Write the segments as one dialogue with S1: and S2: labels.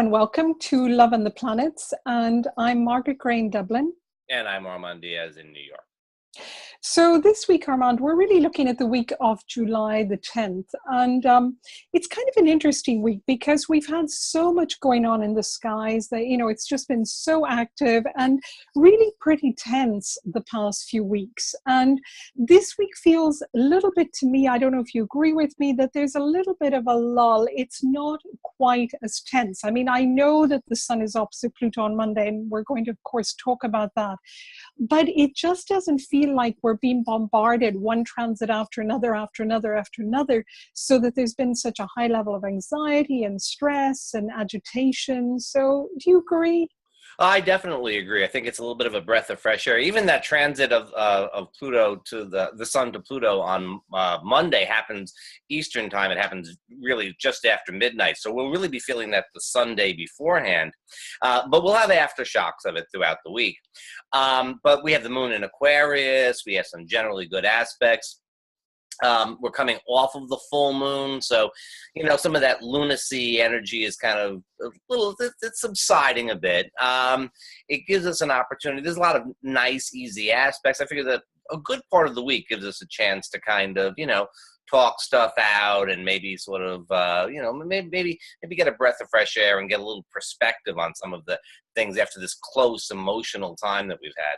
S1: and welcome to Love and the Planets. And I'm Margaret in Dublin.
S2: And I'm Armand Diaz in New York.
S1: So this week, Armand, we're really looking at the week of July the 10th. And it's kind of an interesting week because we've had so much going on in the skies that, it's just been so active and really pretty tense the past few weeks. And this week feels a little bit to me, I don't know if you agree with me, that there's a little bit of a lull. It's not quite as tense. I mean, I know that the sun is opposite Pluto on Monday, and we're going to, of course, talk about that. But it just doesn't feel like we're being bombarded one transit after another, so that there's been such a high level of anxiety and stress and agitation. So do you agree?
S2: I definitely agree. I think it's a little bit of a breath of fresh air. Even that transit of Pluto to the sun to Pluto on Monday happens Eastern time. It happens really just after midnight. So we'll really be feeling that the Sunday beforehand. But we'll have aftershocks of it throughout the week. But we have the moon in Aquarius. We have some generally good aspects. We're coming off of the full moon, so some of that lunacy energy is kind of it's subsiding a bit. It gives us an opportunity. There's a lot of nice, easy aspects. I figure that a good part of the week gives us a chance to kind of talk stuff out and maybe sort of maybe get a breath of fresh air and get a little perspective on some of the things after this close emotional time that we've had.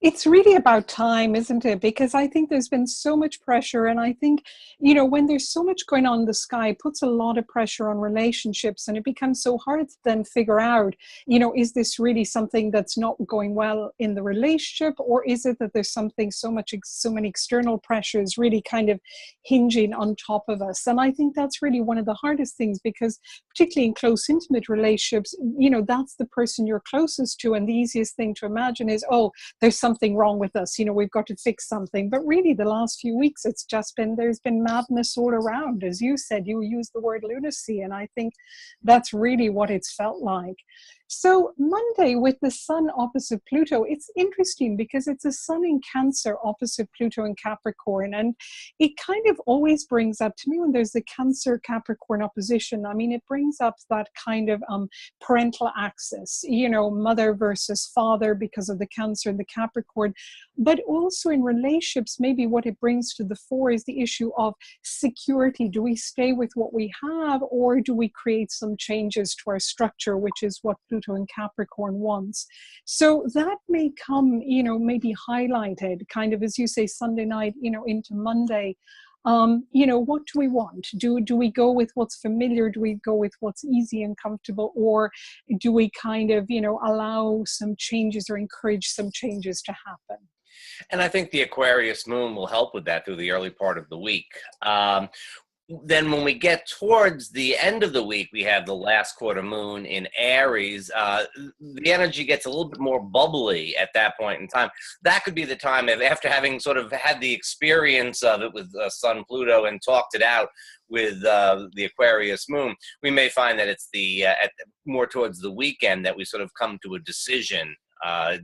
S1: It's really about time, isn't it? Because I think there's been so much pressure. And I think, when there's so much going on in the sky, it puts a lot of pressure on relationships. And it becomes so hard to then figure out, is this really something that's not going well in the relationship? Or is it that there's something so many external pressures really kind of hinging on top of us? And I think that's really one of the hardest things, because particularly in close, intimate relationships, that's the person you're closest to. And the easiest thing to imagine is, oh, there's something wrong with us, we've got to fix something. But really the last few weeks, there's been madness all around. As you said, you used the word lunacy, and I think that's really what it's felt like. So Monday with the sun opposite Pluto, it's interesting because it's a sun in Cancer opposite Pluto in Capricorn. And it kind of always brings up, to me, when there's the Cancer Capricorn opposition, I mean, it brings up that kind of parental axis, mother versus father because of the Cancer and the Capricorn. But also in relationships, maybe what it brings to the fore is the issue of security. Do we stay with what we have, or do we create some changes to our structure, which is what Pluto in Capricorn wants? So that may come, maybe highlighted kind of, as you say, Sunday night, into Monday. What do we want? Do we go with what's familiar? Do we go with what's easy and comfortable? Or do we kind of, allow some changes or encourage some changes to happen?
S2: And I think the Aquarius moon will help with that through the early part of the week. Then when we get towards the end of the week, we have the last quarter moon in Aries. The energy gets a little bit more bubbly at that point in time. That could be the time after having sort of had the experience of it with Sun Pluto and talked it out with the Aquarius moon, we may find that it's more towards the weekend that we sort of come to a decision.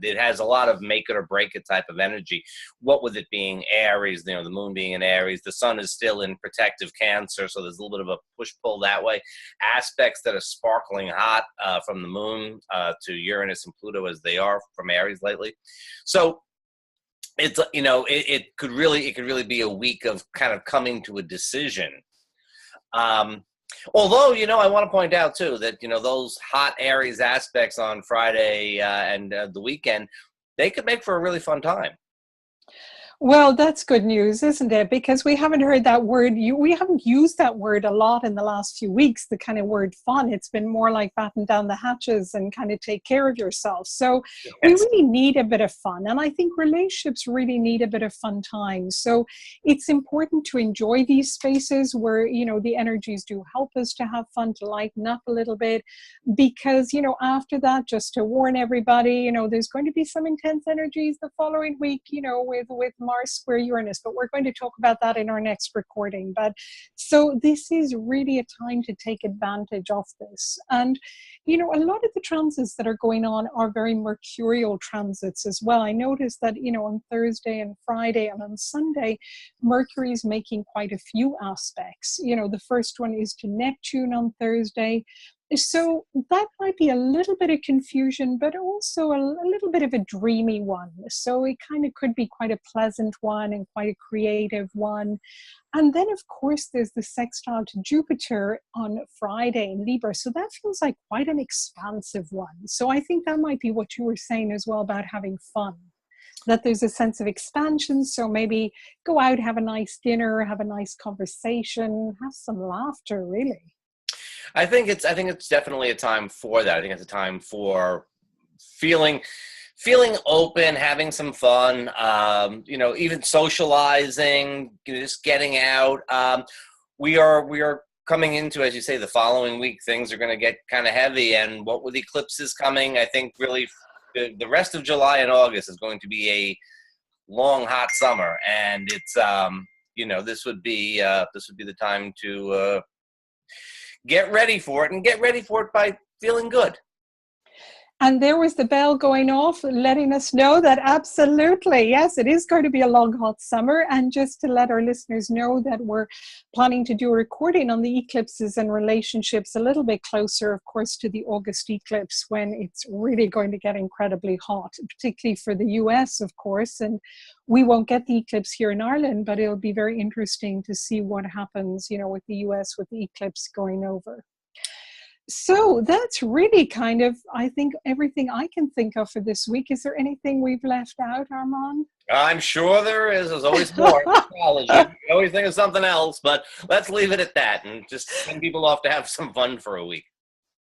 S2: It has a lot of make it or break it type of energy. What with it being Aries, the moon being in Aries, the sun is still in protective Cancer, so there's a little bit of a push-pull that way. Aspects that are sparkling hot from the moon to Uranus and Pluto as they are from Aries lately. So it's it could really be a week of kind of coming to a decision. Although, I want to point out, too, that, those hot Aries aspects on Friday and the weekend, they could make for a really fun time.
S1: Well, that's good news, isn't it? Because we haven't heard that word. We haven't used that word a lot in the last few weeks, the kind of word fun. It's been more like batten down the hatches and kind of take care of yourself. So
S2: Yes.
S1: We really need a bit of fun. And I think relationships really need a bit of fun time. So it's important to enjoy these spaces where, the energies do help us to have fun, to lighten up a little bit. Because, after that, just to warn everybody, there's going to be some intense energies the following week, with Mars square Uranus, but we're going to talk about that in our next recording. But so this is really a time to take advantage of this. And, a lot of the transits that are going on are very mercurial transits as well. I noticed that, on Thursday and Friday and on Sunday, Mercury is making quite a few aspects. The first one is to Neptune on Thursday. So that might be a little bit of confusion, but also a little bit of a dreamy one. So it kind of could be quite a pleasant one and quite a creative one. And then, of course, there's the sextile to Jupiter on Friday in Libra. So that feels like quite an expansive one. So I think that might be what you were saying as well about having fun, that there's a sense of expansion. So maybe go out, have a nice dinner, have a nice conversation, have some laughter, really.
S2: I think it's definitely a time for that. I think it's a time for feeling open, having some fun, even socializing, just getting out. We are coming into, as you say, the following week, things are going to get kind of heavy. And what with eclipses coming, I think really the rest of July and August is going to be a long, hot summer. And it's, this would be the time to get ready for it, and get ready for it by feeling good.
S1: And there was the bell going off, letting us know that absolutely, yes, it is going to be a long, hot summer. And just to let our listeners know that we're planning to do a recording on the eclipses and relationships a little bit closer, of course, to the August eclipse, when it's really going to get incredibly hot, particularly for the US, of course. And we won't get the eclipse here in Ireland, but it'll be very interesting to see what happens, with the US with the eclipse going over. So that's really kind of, I think, everything I can think of for this week. Is there anything we've left out, Armand?
S2: I'm sure there is. There's always more in astrology. You always think of something else, but let's leave it at that and just send people off to have some fun for a week.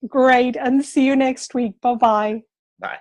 S1: Great. And see you next week. Bye-bye.
S2: Bye.